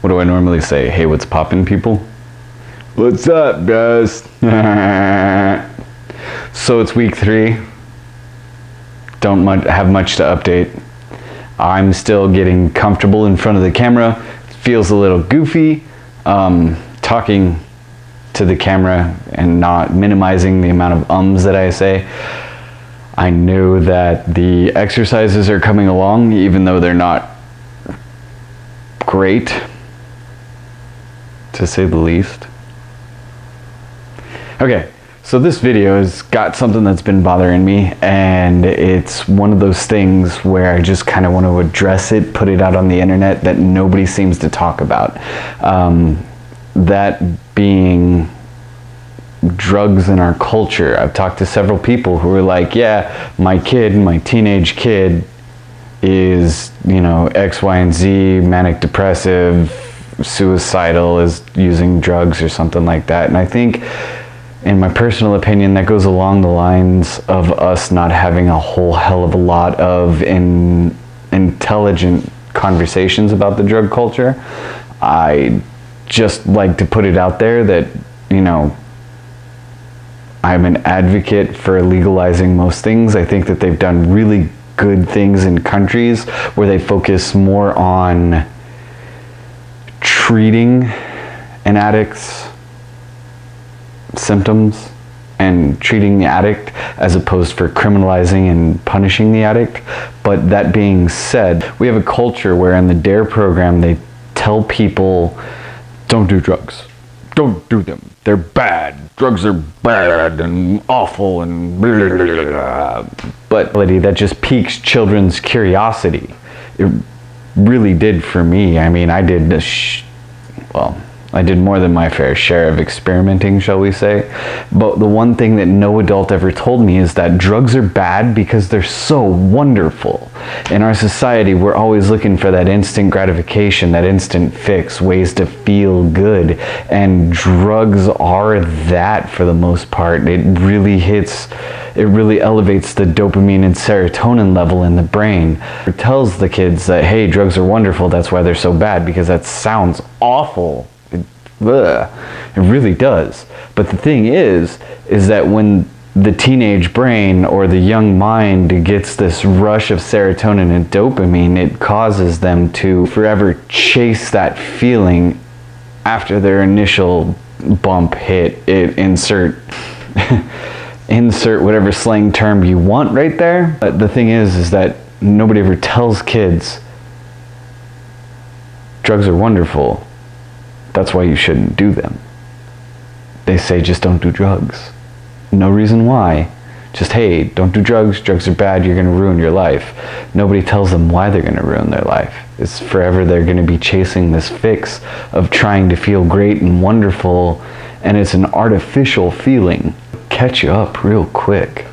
What do I normally say? Hey, what's poppin', people? What's up, guys? So it's week 3. Don't have much to update. I'm still getting comfortable in front of the camera. It feels a little goofy, talking to the camera and not minimizing the amount of ums that I say. I know that the exercises are coming along, even though they're not great, to say the least. Okay, so this video has got something that's been bothering me, and it's one of those things where I just kind of want to address it, put it out on the internet that nobody seems to talk about. That being drugs in our culture. I've talked to several people who are like, yeah, my teenage kid is, you know, X, Y, and Z, manic depressive, suicidal, is using drugs or something like that. And I think, in my personal opinion, that goes along the lines of us not having a whole hell of a lot of intelligent conversations about the drug culture. I just like to put it out there that, you know, I'm an advocate for legalizing most things. I think that they've done really good things in countries where they focus more on treating an addict's symptoms and treating the addict as opposed for criminalizing and punishing the addict. But that being said, we have a culture where in the DARE program they tell people, don't do drugs. Don't do them. They're bad. Drugs are bad and awful and blah, blah, blah. But that just piques children's curiosity. It really did for me. I mean, I did I did more than my fair share of experimenting, shall we say. But the one thing that no adult ever told me is that drugs are bad because they're so wonderful. In our society, we're always looking for that instant gratification, that instant fix, ways to feel good. And drugs are that for the most part. It really elevates the dopamine and serotonin level in the brain. It tells the kids that, hey, drugs are wonderful, that's why they're so bad, because that sounds awful. It really does. But the thing is that when the teenage brain or the young mind gets this rush of serotonin and dopamine, it causes them to forever chase that feeling after their initial bump hit. Insert whatever slang term you want right there. But the thing is that nobody ever tells kids drugs are wonderful. That's why you shouldn't do them. They say just don't do drugs. No reason why. Just, hey, don't do drugs. Drugs are bad. You're going to ruin your life. Nobody tells them why they're going to ruin their life. It's forever they're going to be chasing this fix of trying to feel great and wonderful, and it's an artificial feeling. Catch you up real quick.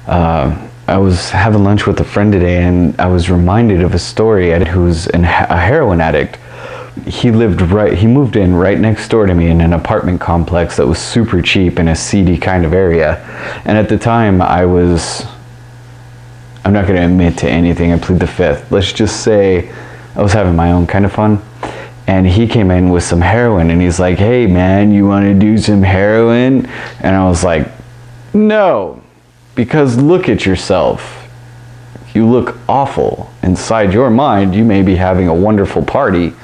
I was having lunch with a friend today, and I was reminded of a story. Who's a heroin addict. He moved in right next door to me in an apartment complex that was super cheap in a seedy kind of area. And at the time I'm not going to admit to anything, I plead the fifth. Let's just say I was having my own kind of fun. And he came in with some heroin and he's like, hey man, you want to do some heroin? And I was like, no, because look at yourself. You look awful. Inside your mind, you may be having a wonderful party,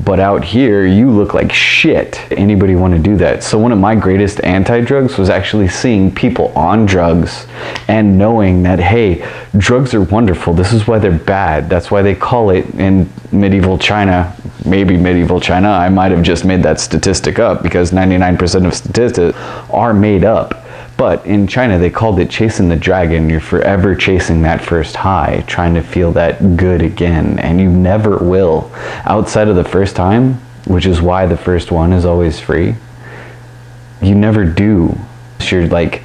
but out here, you look like shit. Anybody want to do that? So one of my greatest anti-drugs was actually seeing people on drugs and knowing that, hey, drugs are wonderful. This is why they're bad. That's why they call it in medieval China, maybe medieval China. I might have just made that statistic up because 99% of statistics are made up. But in China, they called it chasing the dragon. You're forever chasing that first high, trying to feel that good again, and you never will. Outside of the first time, which is why the first one is always free, you never do. You're like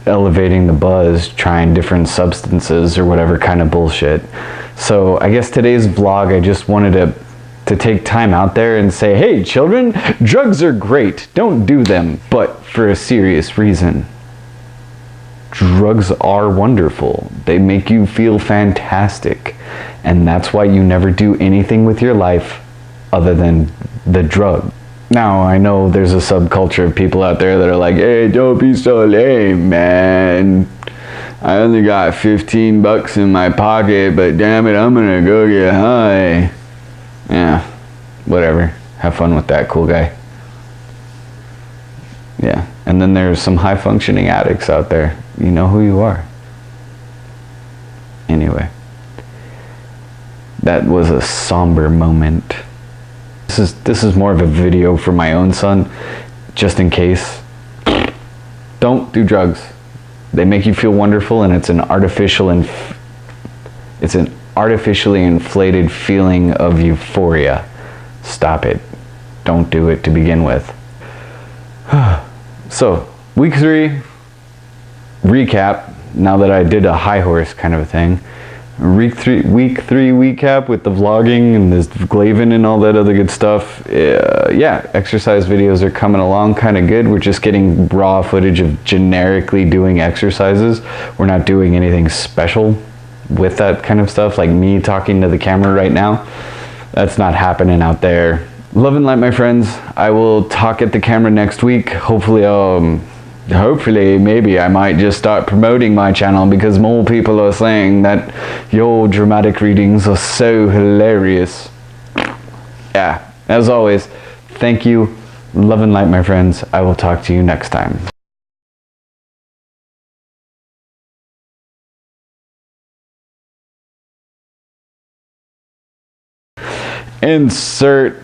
elevating the buzz, trying different substances or whatever kind of bullshit. So I guess today's vlog, I just wanted to take time out there and say, hey children, drugs are great, don't do them, but for a serious reason. Drugs are wonderful. They make you feel fantastic. And that's why you never do anything with your life other than the drug. Now, I know there's a subculture of people out there that are like, hey, don't be so lame, man. I only got 15 bucks in my pocket, but damn it, I'm gonna go get high. Yeah, whatever. Have fun with that, cool guy. Yeah, and then there's some high-functioning addicts out there. You know who you are. Anyway, that was a somber moment. This is more of a video for my own son, just in case. Don't do drugs. They make you feel wonderful, and it's an artificially inflated feeling of euphoria. Stop it. Don't do it to begin with. So, week 3 recap. Now that I did a high horse kind of a thing. Week 3 recap with the vlogging and this Glavin and all that other good stuff. Yeah, exercise videos are coming along kind of good. We're just getting raw footage of generically doing exercises. We're not doing anything special with that kind of stuff, like me talking to the camera right now. That's not happening out there. Love and light, my friends. I will talk at the camera next week. Hopefully, maybe I might just start promoting my channel because more people are saying that your dramatic readings are so hilarious. Yeah, as always, thank you. Love and light, my friends. I will talk to you next time. Insert